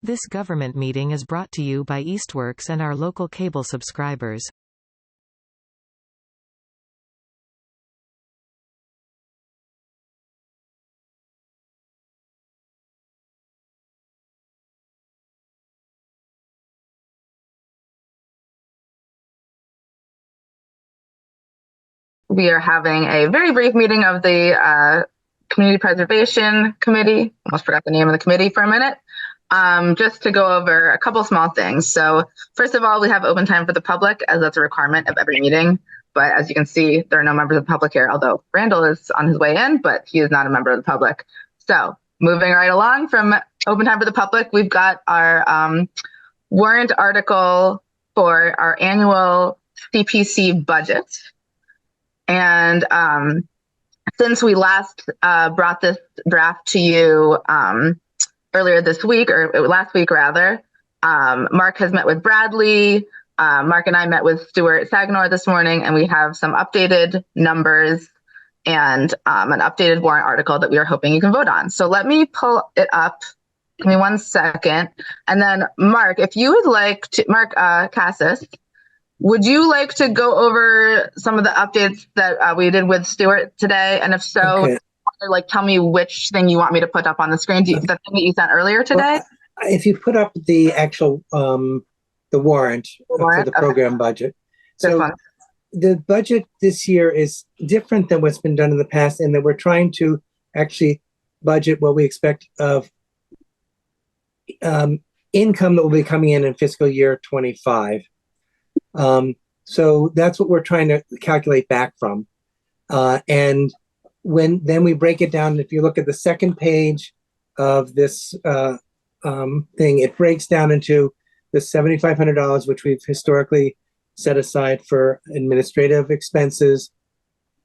This government meeting is brought to you by Eastworks and our local cable subscribers. We are having a very brief meeting of the Community Preservation Committee. Almost forgot the name of the committee for a minute. Just to go over a couple small things. So first of all, we have open time for the public, as that's a requirement of every meeting. But as you can see, there are no members of the public here, although Randall is on his way in, but he is not a member of the public. So moving right along from open time for the public, we've got our warrant article for our annual CPC budget. And since we last brought this draft to you earlier this week, or last week rather, Mark has met with Bradley. Mark and I met with Stuart Sagnor this morning, and we have some updated numbers and an updated warrant article that we are hoping you can vote on. So let me pull it up. Give me 1 second. And then Mark, if you would like to, Mark Cassis, would you like to go over some of the updates that we did with Stuart today? And if so, Okay. Like tell me which thing you want me to put up on the screen. The thing that you sent earlier today? Well, if you put up the actual the warrant for the program budget. So the budget this year is different than what's been done in the past, in that we're trying to actually budget what we expect of income that will be coming in fiscal year 25. So that's what we're trying to calculate back from. And then we break it down, if you look at the second page of this thing, it breaks down into the $7,500, which we've historically set aside for administrative expenses,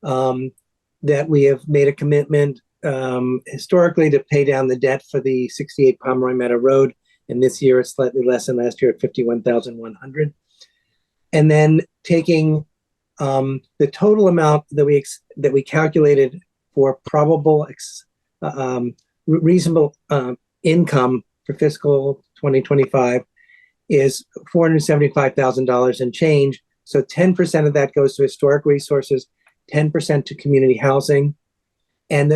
that we have made a commitment historically to pay down the debt for the 68 Pomeroy Meadow Road. And this year it's slightly less than last year at $51,100. And then taking the total amount that we calculated for probable reasonable income for fiscal 2025 is $475,000 and change. So 10% of that goes to historic resources, 10% to community housing, and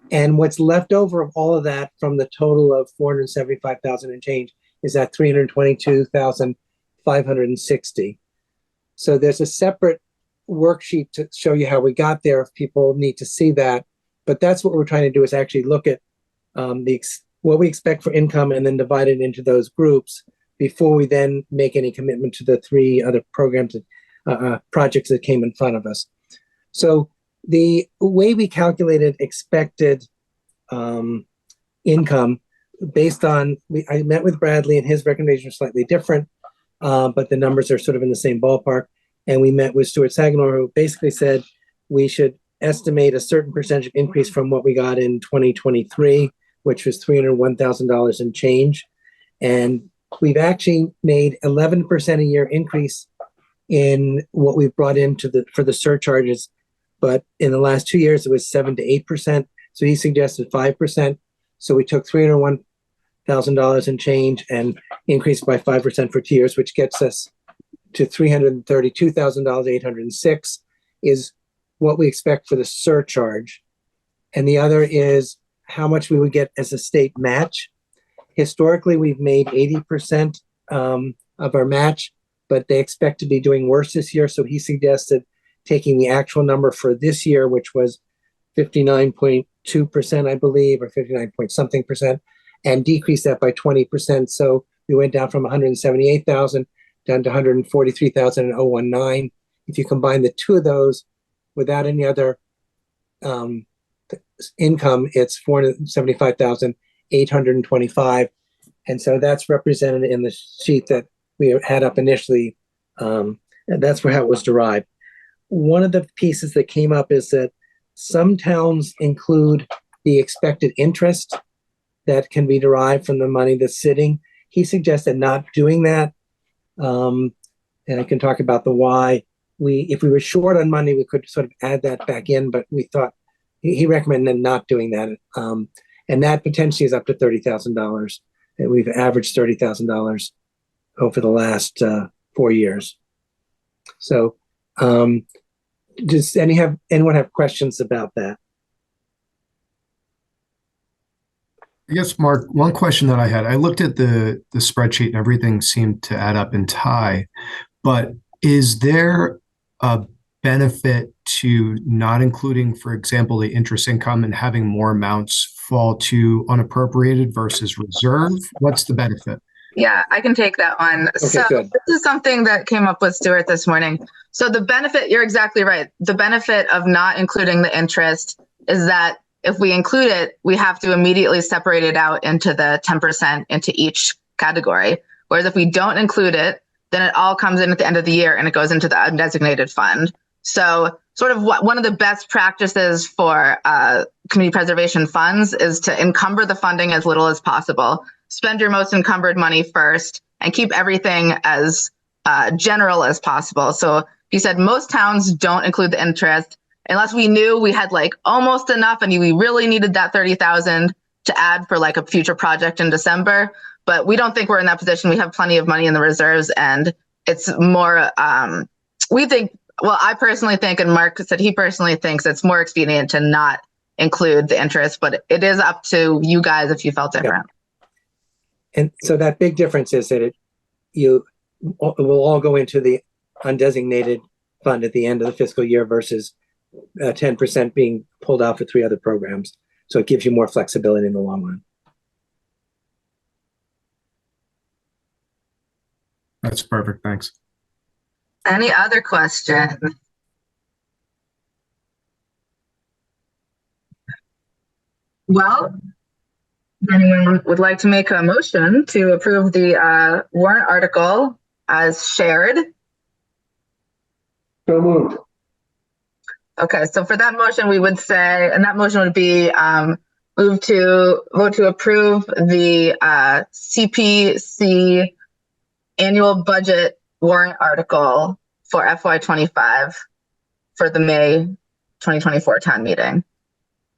what's left over of all of that from the total of $475,000 and change is that $322,560. So there's a separate worksheet to show you how we got there if people need to see that. But that's what we're trying to do, is actually look at what we expect for income and then divide it into those groups before we then make any commitment to the 3 other programs, projects that came in front of us. So the way we calculated expected income based on, I met with Bradley and his recommendations are slightly different, but the numbers are sort of in the same ballpark. And we met with Stuart Sagnor, who basically said we should estimate a certain percentage increase from what we got in 2023, which was $301,000 and change. And we've actually made 11% a year increase in what we've brought into for the surcharges. But in the last 2 years, it was 7 to 8%. So he suggested 5%. So we took $301,000 and change and increased by 5% for 2 years, which gets us to $332,806 is what we expect for the surcharge. And the other is how much we would get as a state match. Historically, we've made 80% of our match, but they expect to be doing worse this year. So he suggested taking the actual number for this year, which was 59.2%, I believe, or 59 point something percent, and decrease that by 20%. So we went down from 178,000 down to 143,019. If you combine the two of those without any other income, it's 475,825. And so that's represented in the sheet that we had up initially. That's how it was derived. One of the pieces that came up is that some towns include the expected interest that can be derived from the money that's sitting. He suggested not doing that. And I can talk about the why. If we were short on money, we could sort of add that back in, but we thought he recommended not doing that. And that potentially is up to $30,000 And we've averaged $30,000 over the last 4 years. So, does anyone have questions about that? I guess, Mark, one question that I had, I looked at the spreadsheet and everything seemed to add up and tie, but is there a benefit to not including, for example, the interest income and having more amounts fall to unappropriated versus reserve? What's the benefit? Yeah, I can take that one. Okay, so good. this is something that came up with Stuart this morning. So the benefit, you're exactly right. The benefit of not including the interest is that if we include it, we have to immediately separate it out into the 10% into each category. Whereas if we don't include it, then it all comes in at the end of the year and it goes into the undesignated fund. So sort of one of the best practices for community preservation funds is to encumber the funding as little as possible. Spend your most encumbered money first and keep everything as general as possible. So he said most towns don't include the interest unless we knew we had like almost enough and we really needed that 30,000 to add for like a future project in December. But we don't think we're in that position. We have plenty of money in the reserves, and it's more, we think, well, I personally think, and Mark said he personally thinks it's more expedient to not include the interest, but it is up to you guys if you felt different. Yeah. And so that big difference is that it will all go into the undesignated fund at the end of the fiscal year versus 10% being pulled out for 3 other programs. So it gives you more flexibility in the long run. That's perfect. Thanks. Any other questions? Well, anyone would like to make a motion to approve the warrant article as shared? So moved. Okay, so for that motion, we would say, and that motion would be vote to approve the CPC annual budget warrant article for FY25 for the May 2024 town meeting.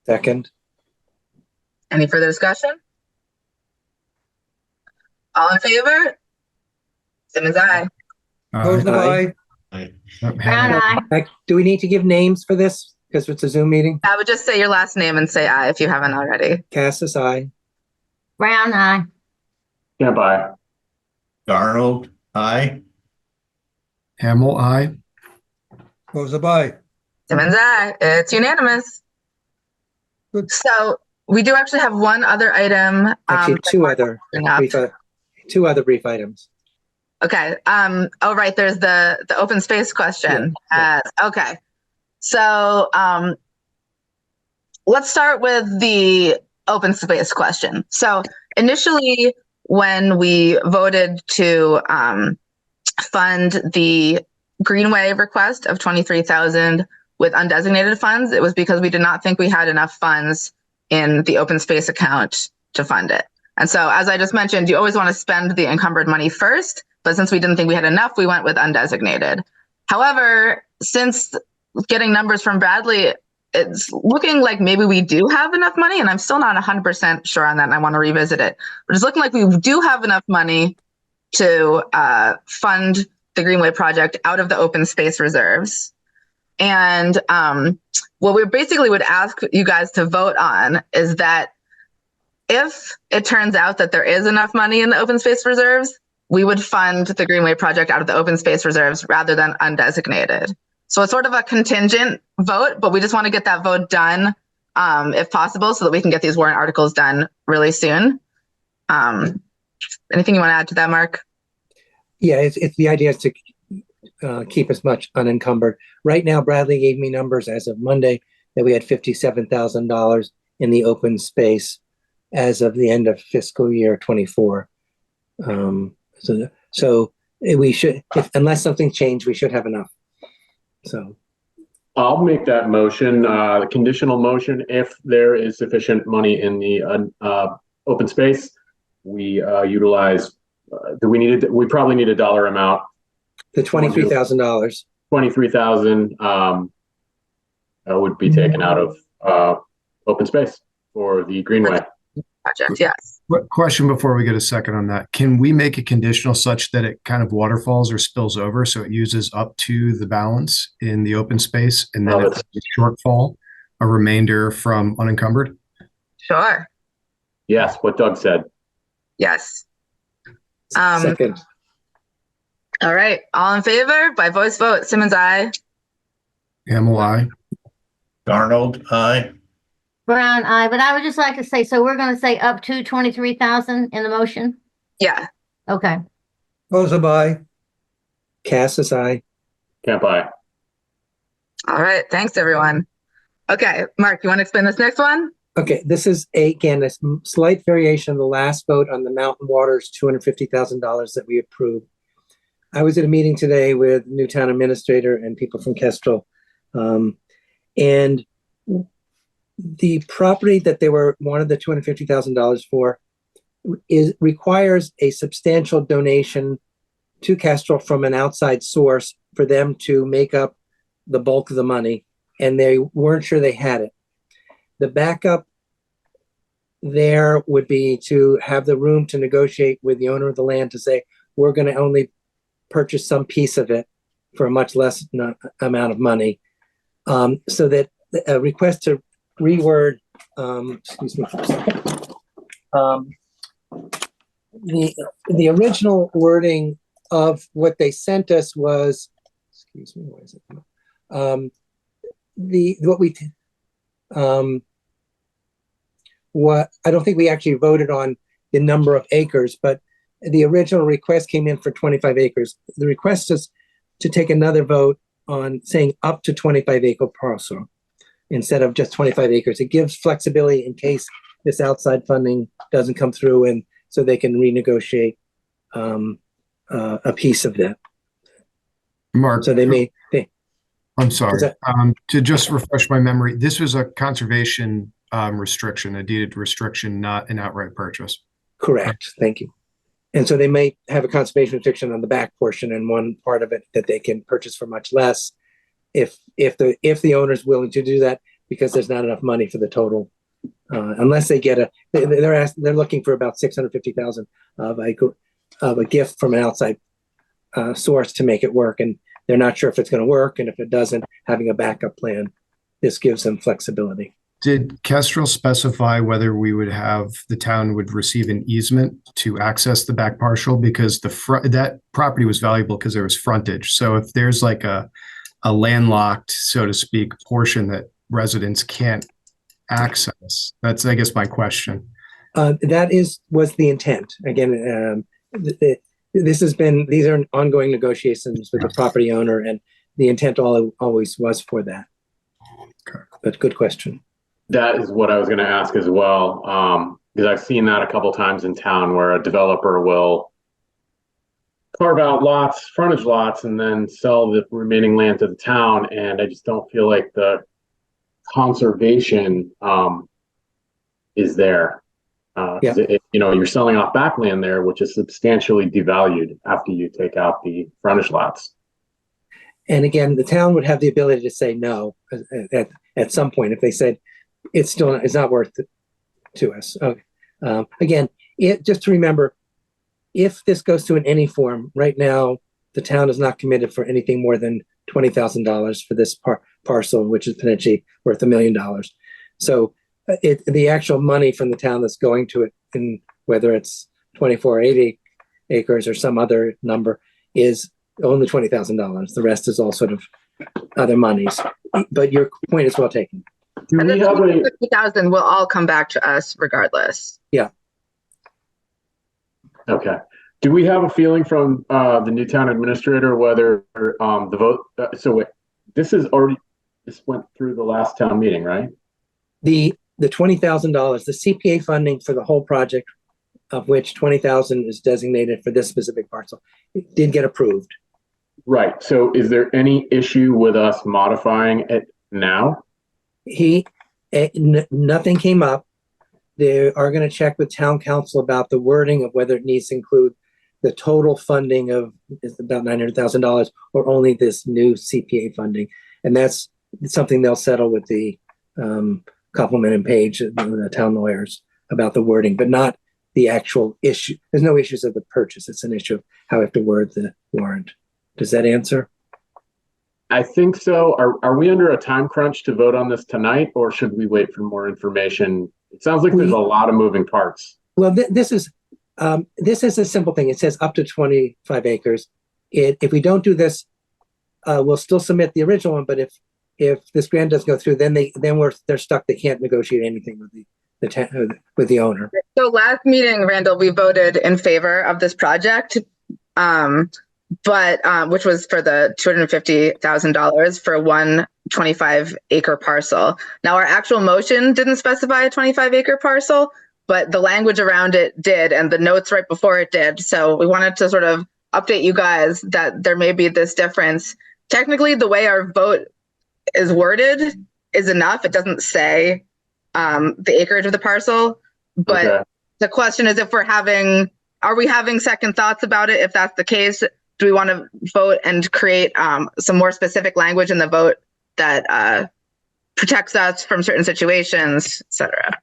Second. Any further discussion? All in favor? Simmons, aye. Aye. Do we need to give names for this because it's a Zoom meeting? I would just say your last name and say aye if you haven't already. Cassis, aye. Brown eye. Camp aye. Darnold, aye. Hamel, aye. Goes aye. Simmons, aye. It's unanimous. Good. So we do actually have one other item. Actually, two other brief items. Okay. Oh, right. There's the open space question. Yeah. Okay. So let's start with the open space question. So initially, when we voted to fund the Greenway request of 23,000 with undesignated funds, it was because we did not think we had enough funds in the open space account to fund it. And so, as I just mentioned, you always want to spend the encumbered money first. But since we didn't think we had enough, we went with undesignated. However, since getting numbers from Bradley, it's looking like maybe we do have enough money, and I'm still not 100% sure on that, and I want to revisit it. But it's looking like we do have enough money to fund the Greenway project out of the open space reserves. And what we basically would ask you guys to vote on is that if it turns out that there is enough money in the open space reserves, we would fund the Greenway project out of the open space reserves rather than undesignated. So it's sort of a contingent vote, but we just want to get that vote done if possible so that we can get these warrant articles done really soon. Anything you want to add to that, Mark? Yeah, it's the idea is to keep as much unencumbered. Right now, Bradley gave me numbers as of Monday that we had $57,000 in the open space as of the end of fiscal year 24. So we should, unless something changed, we should have enough. So I'll make that motion, the conditional motion. If there is sufficient money in the open space, we utilize. We probably need a dollar amount. the $23,000. 23,000 would be taken out of open space for the Greenway Project, yes. Question before we get a second on that. Can we make it conditional such that it kind of waterfalls or spills over so it uses up to the balance in the open space and then if there's a shortfall, a remainder from unencumbered? Sure. Yes, what Doug said. Yes. Second. All right. All in favor by voice vote. Simmons, aye. Hamel, aye. Darnold, aye. Brown eye. But I would just like to say, so we're going to say up to 23,000 in the motion? Yeah. Okay. Both aye. Cassis, aye. Camp aye. All right. Thanks, everyone. Okay. Mark, you want to explain this next one? Okay, this is again a slight variation of the last vote on the Mountain Waters $250,000 that we approved. I was at a meeting today with new town administrator and people from Kestrel, and the property that they wanted the $250,000 for requires a substantial donation to Kestrel from an outside source for them to make up the bulk of the money, and they weren't sure they had it. The backup there would be to have the room to negotiate with the owner of the land to say, we're going to only purchase some piece of it for a much less amount of money. So that a request to reword, excuse me for a second. The original wording of what they sent us was, excuse me, where is it? What I don't think we actually voted on the number of acres, but the original request came in for 25 acres. The request is to take another vote on saying up to 25 acre parcel instead of just 25 acres. It gives flexibility in case this outside funding doesn't come through, and so they can renegotiate a piece of that. Mark, So I'm sorry. That, to just refresh my memory, this was a conservation restriction, a deeded restriction, not an outright purchase. Correct. Thank you. And so they may have a conservation restriction on the back portion and one part of it that they can purchase for much less if the owner is willing to do that, because there's not enough money for the total. Unless they get they're looking for about 650,000 of a gift from an outside source to make it work, and they're not sure if it's going to work, and if it doesn't, having a backup plan, this gives them flexibility. Did Kestrel specify whether the town would receive an easement to access the back partial? Because that property was valuable because there was frontage. So if there's like a landlocked, so to speak, portion that residents can't access, that's, I guess, my question. That was the intent. Again, these are ongoing negotiations with the property owner, and the intent always was for that. Okay. But good question. That is what I was going to ask as well, because I've seen that a couple times in town where a developer will carve out lots, frontage lots, and then sell the remaining land to the town. And I just don't feel like the conservation is there. Yeah. You're selling off backland there, which is substantially devalued after you take out the frontage lots. And again, the town would have the ability to say no at some point if they said it's not worth it to us. Okay. Again, just to remember, if this goes to any form, right now the town is not committed for anything more than $20,000 for this parcel, which is potentially worth $1 million. So the actual money from the town that's going to it, in whether it's 24 or 80 acres or some other number, is only $20,000. The rest is all sort of other monies. But your point is well taken. And the 50,000 will all come back to us regardless. Yeah. Okay. Do we have a feeling from the new town administrator whether the vote? This went through the last town meeting, right? The $20,000, the CPA funding for the whole project, of which $20,000 is designated for this specific parcel, it did get approved. Right. So is there any issue with us modifying it now? Nothing came up. They are going to check with town council about the wording of whether it needs to include the total funding of about $900,000 or only this new CPA funding. And that's something they'll settle with the Complement and Page, the town lawyers, about the wording, but not the actual issue. There's no issues of the purchase. It's an issue of how we have to word the warrant. Does that answer? I think so. Are we under a time crunch to vote on this tonight, or should we wait for more information? It sounds like there's a lot of moving parts. Well, this is a simple thing. It says up to 25 acres. If we don't do this, we'll still submit the original one. But if this grant doesn't go through, then they're stuck. They can't negotiate anything with the owner. So last meeting, Randall, we voted in favor of this project, but which was for the $250,000 for one 25-acre parcel. Now, our actual motion didn't specify a 25-acre parcel, but the language around it did, and the notes right before it did. So we wanted to sort of update you guys that there may be this difference. Technically, the way our vote is worded is enough. It doesn't say the acreage of the parcel, but okay. The question is if are we having second thoughts about it? If that's the case, do we want to vote and create some more specific language in the vote that protects us from certain situations, et cetera?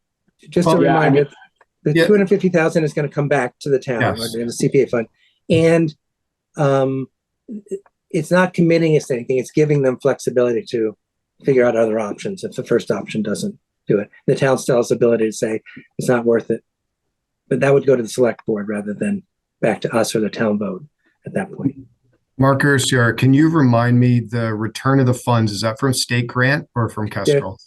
Just a reminder, the $250,000 is going to come back to the town, yes, in the CPA fund, and it's not committing us to anything. It's giving them flexibility to figure out other options if the first option doesn't do it. The town still has the ability to say it's not worth it, but that would go to the select board rather than back to us or the town vote at that point. Mark Ursiar, can you remind me the return of the funds? Is that from state grant or from Kestrel?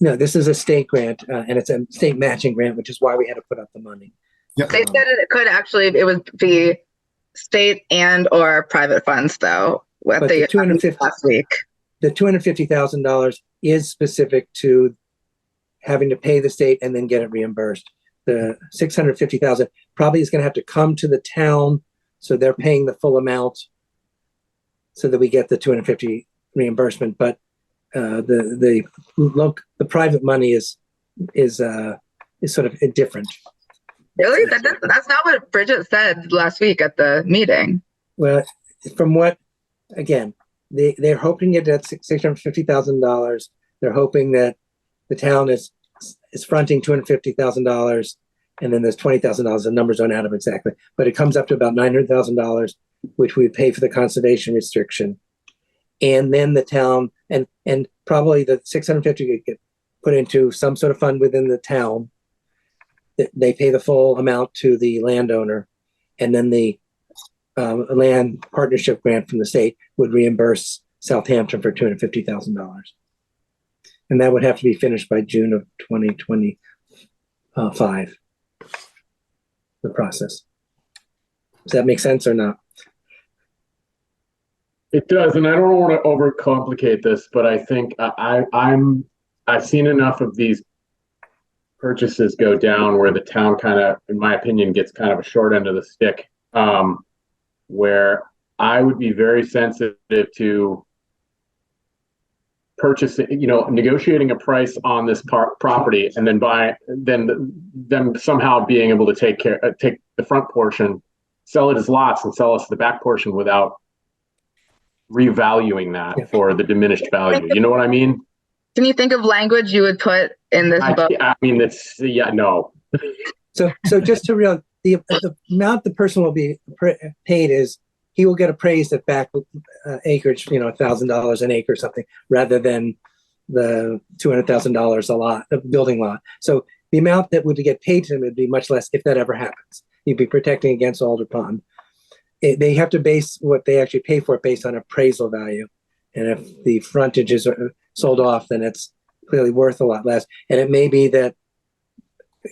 No, this is a state grant, and it's a state matching grant, which is why we had to put up the money. Yep. They said it could actually, it would be state and or private funds, though. What but they the $250,000 last week. The $250,000 is specific to having to pay the state and then get it reimbursed. The $650,000 probably is going to have to come to the town, so they're paying the full amount, so that we get the $250 reimbursement. But the private money is sort of different. Really? That's not what Bridget said last week at the meeting. Well, from what, again, they're hoping to get $650,000. They're hoping that the town is fronting $250,000, and then there's $20,000. The numbers don't add up exactly, but it comes up to about $900,000, which we pay for the conservation restriction, and then the town and probably the $650 could get put into some sort of fund within the town. They pay the full amount to the landowner, and then the land partnership grant from the state would reimburse Southampton for $250,000. And that would have to be finished by June of 2025, the process. Does that make sense or not? It does, and I don't want to overcomplicate this, but I think I've seen enough of these purchases go down where the town kind of, in my opinion, gets kind of a short end of the stick, where I would be very sensitive to purchasing, negotiating a price on this property and then them somehow being able to take the front portion, sell it as lots and sell us the back portion without revaluing that for the diminished value. You know what I mean? Can you think of language you would put in this book? I mean, no. So just to realize, the amount the person will be paid is he will get appraised at back acreage, $1,000 an acre or something, rather than the $200,000 a lot, the building lot. So the amount that would get paid to him would be much less if that ever happens. He'd be protecting against Alder Pond. They have to base what they actually pay for it based on appraisal value. And if the frontages are sold off, then it's clearly worth a lot less. And it may be that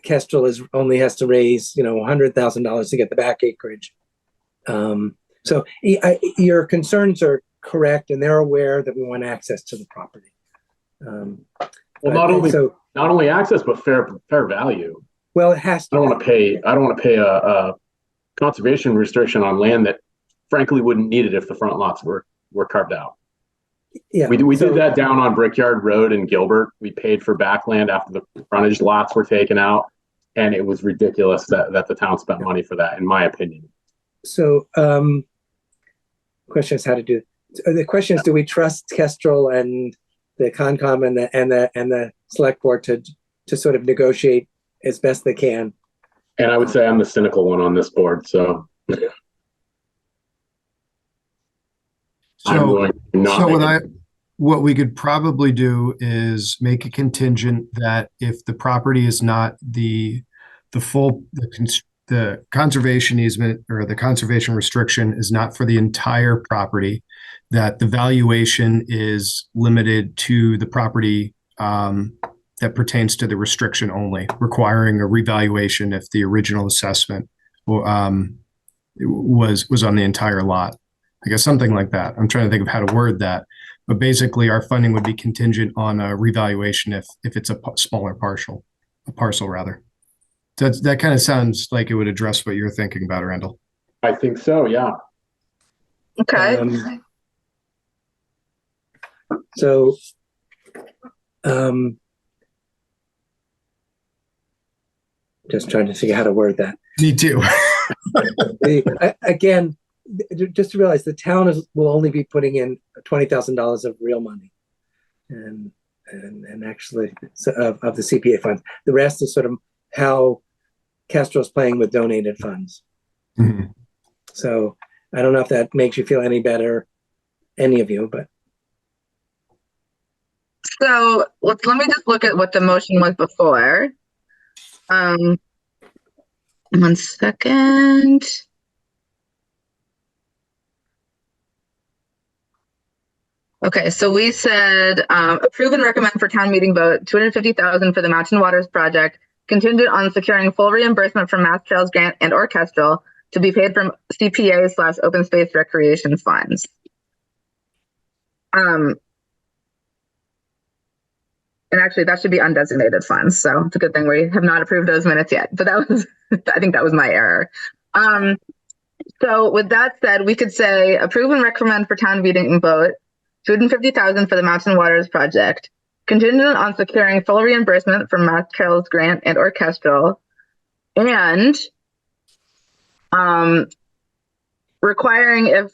Kestrel only has to raise, $100,000 to get the back acreage. So your concerns are correct, and they're aware that we want access to the property. Well, not only access, but fair value. Well, it has to. I don't want to pay a conservation restriction on land that, frankly, wouldn't need it if the front lots were carved out. Yeah, we did that down on Brickyard Road in Gilbert. We paid for backland after the frontage lots were taken out, and it was ridiculous that the town spent money for that, in my opinion. So, question is how to do. The question is, do we trust Kestrel and the Concom and the select board to sort of negotiate as best they can And I would say I'm the cynical one on this board, so I'm So, going to not so make it. what we could probably do is make a contingent that if the property is not the full, the conservation easement or the conservation restriction is not for the entire property, that the valuation is limited to the property that pertains to the restriction only, requiring a revaluation if the original assessment was on the entire lot. I guess something like that. I'm trying to think of how to word that. But basically, our funding would be contingent on a revaluation if it's a smaller parcel rather. That kind of sounds like it would address what you're thinking about, Randall. I think so, yeah. Okay. Just trying to figure out how to word that. Me too. Again, just to realize the town will only be putting in $20,000 of real money, and actually of the CPA funds. The rest is sort of how Castro's playing with donated funds. Mm-hmm. So I don't know if that makes you feel any better, any of you, but. So let me just look at what the motion was before. 1 second. Okay, so we said approve and recommend for town meeting vote $250,000 for the Mountain Waters project, contingent on securing full reimbursement from Mass Trails grant and orchestral to be paid from CPA/open space recreation funds. And actually, that should be undesignated funds. So it's a good thing we have not approved those minutes yet. But that was, I think that was my error. So with that said, we could say approve and recommend for town meeting vote $250,000 for the Mountain Waters project, contingent on securing full reimbursement from Mass Trails grant and orchestral, and requiring if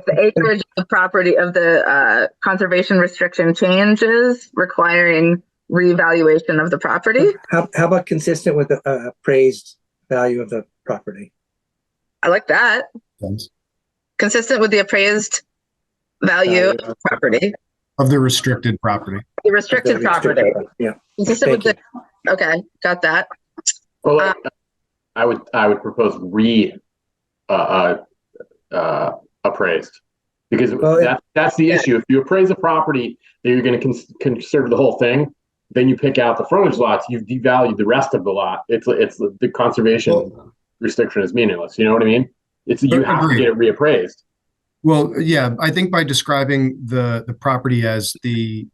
the acreage of property of the conservation restriction changes, requiring reevaluation of the property. How about consistent with the appraised value of the property? I like that. Thanks. Consistent with the appraised value of the property. Of the restricted property. The restricted property. Yeah. Consistent with okay, got that. Well, I would propose appraised, because that's the issue. If you appraise a property that you're going to conserve the whole thing, then you pick out the frontage lots, you've devalued the rest of the lot. It's the conservation restriction is meaningless. You know what I mean? You have to get it reappraised. Well, yeah, I think by describing the property as the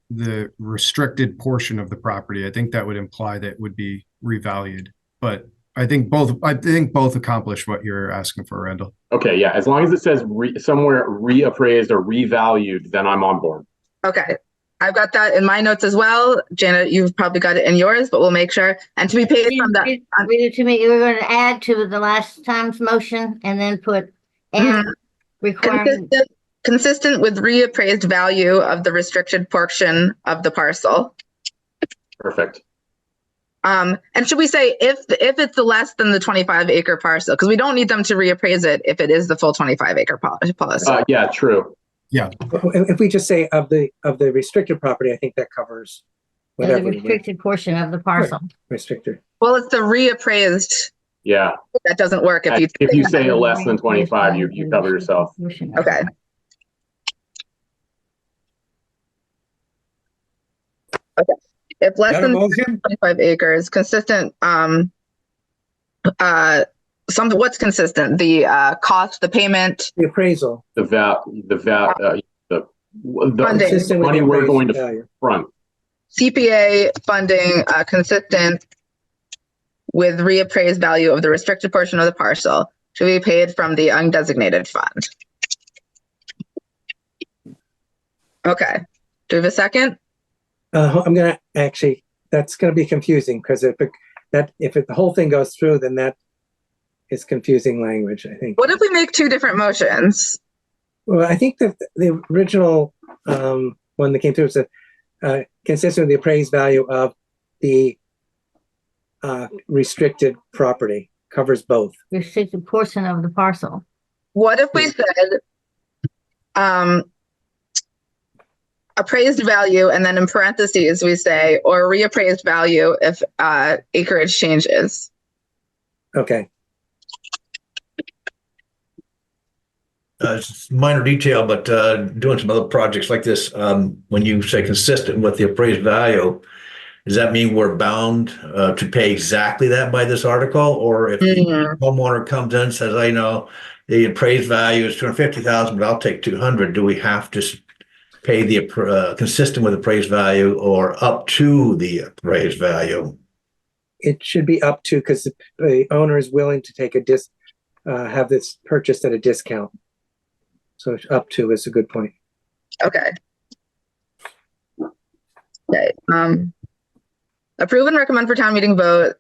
restricted portion of the property, I think that would imply that it would be revalued. But I think both accomplish what you're asking for, Randall. Okay, yeah, as long as it says somewhere reappraised or revalued, then I'm on board. Okay, I've got that in my notes as well. Janet, you've probably got it in yours, but we'll make sure. And to be paid from that. Read it to me. We're going to add to the last time's motion and then put requiring. Consistent with reappraised value of the restricted portion of the parcel. Perfect. And should we say if it's less than the 25-acre parcel, because we don't need them to reappraise it if it is the full 25-acre parcel. Yeah, true. Yeah. If we just say of the restricted property, I think that covers whatever. The restricted portion of the parcel. Right. Restricted. Well, it's the reappraised. Yeah. That doesn't work if you say less than 25, you cover yourself. Okay. Okay. If less than 25 acres, consistent, what's consistent? The cost, the payment, the appraisal, the funding, money we're going to front. CPA funding consistent with reappraised value of the restricted portion of the parcel to be paid from the undesignated fund. Okay. Do we have a second? I'm going to actually, that's going to be confusing because if the whole thing goes through, then that is confusing language, I think. What if we make two different motions? Well, I think that the original one that came through said consistent with the appraised value of the restricted property, covers both. Restricted portion of the parcel. What if we said appraised value, and then in parentheses we say, or reappraised value if acreage changes? Okay. It's minor detail, but doing some other projects like this, when you say consistent with the appraised value, does that mean we're bound to pay exactly that by this article? Or if the homeowner comes in and says, I know the appraised value is 250,000, but I'll take 200, do we have to pay the consistent with appraised value or up to the appraised value? It should be up to, because the owner is willing to take have this purchased at a discount. So up to is a good point. Okay. Okay. Approve and recommend for town meeting vote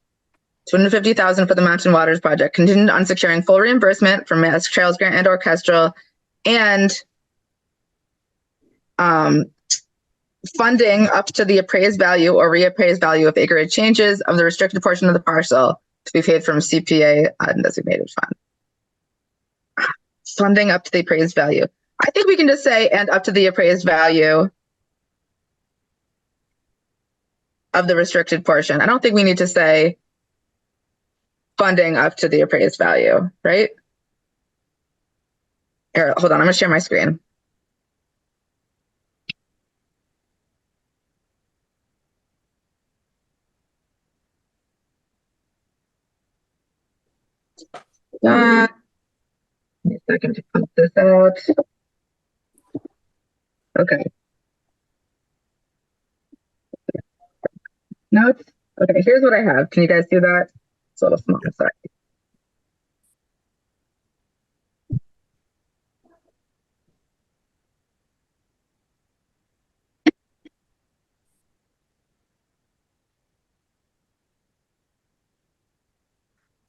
$250,000 for the Mountain Waters project, contingent on securing full reimbursement from Mass Trails Grant and Orchestral, and funding up to the appraised value or reappraised value of acreage changes of the restricted portion of the parcel to be paid from CPA undesignated fund. Funding up to the appraised value. I think we can just say, and up to the appraised value of the restricted portion. I don't think we need to say funding up to the appraised value, right? Here, hold on, I'm gonna share my screen. Give me a second to put this out. Okay. Notes. Okay, here's what I have. Can you guys see that? It's a little small. Sorry.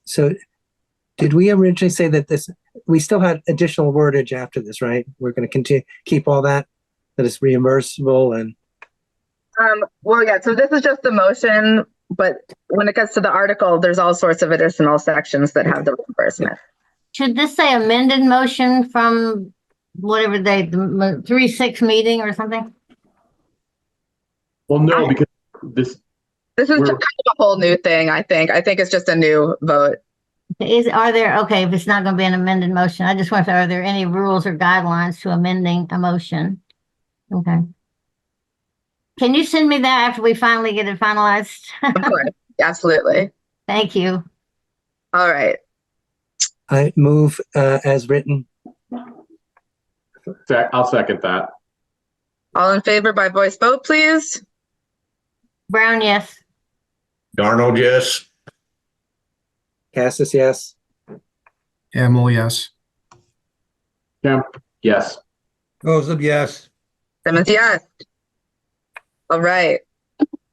So did we originally say that we still had additional wordage after this, right? We're going to continue, keep all that it's reimbursable and. Well, yeah, so this is just the motion, but when it gets to the article, there's all sorts of additional sections that have the reimbursement. Should this say amended motion from whatever day, the 3-6 meeting or something? Well, no, because this is kind of a whole new thing, I think. I think it's just a new vote. Okay, if it's not going to be an amended motion, I just wonder, are there any rules or guidelines to amending a motion? Okay. Can you send me that after we finally get it finalized? Of course, absolutely. Thank you. All right. I move as written. I'll second that. All in favor by voice vote, please. Brown, yes. Darnold, yes. Cassis, yes. Hamel, yes. Kemp, yes. Joseph, yes. Simmons, yes. All right.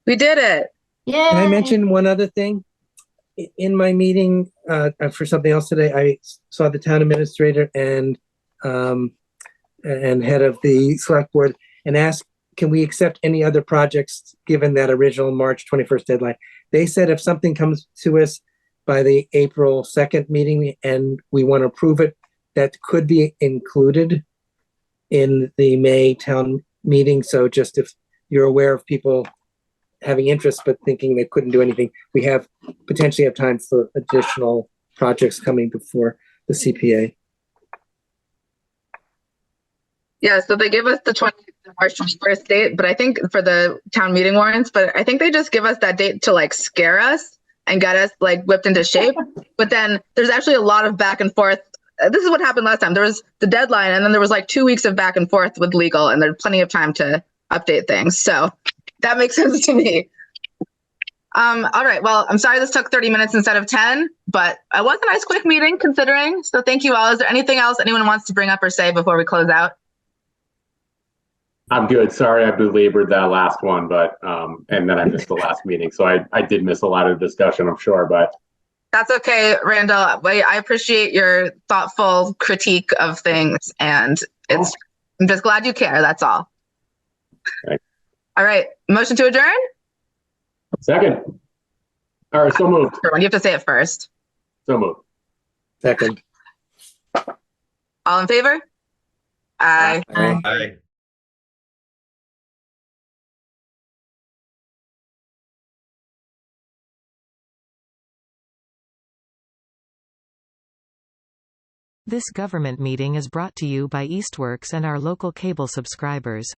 We did it. Yeah. Can I mention one other thing? In my meeting for something else today, I saw the town administrator and head of the select board and asked, can we accept any other projects given that original March 21st deadline? They said if something comes to us by the April 2nd meeting and we want to approve it, that could be included in the May town meeting. So just if you're aware of people having interest but thinking they couldn't do anything, we potentially have time for additional projects coming before the CPA. Yeah, so they give us the March 21st date, but I think for the town meeting warrants, but I think they just give us that date to like scare us and get us like whipped into shape. But then there's actually a lot of back and forth. This is what happened last time. There was the deadline and then there was like 2 weeks of back and forth with legal, and there's plenty of time to update things. So that makes sense to me. All right. Well, I'm sorry this took 30 minutes instead of 10, but it was a nice quick meeting considering. So thank you all. Is there anything else anyone wants to bring up or say before we close out? I'm good. Sorry I belabored that last one, but and then I missed the last meeting. So I did miss a lot of discussion, I'm sure, but that's okay, Randall. I appreciate your thoughtful critique of things, and I'm just glad you care. That's all. Thanks. All right. Motion to adjourn? Second. All right, so moved. You have to say it first. So moved. Second. All in favor? Aye. Aye. Aye. This government meeting is brought to you by Eastworks and our local cable subscribers.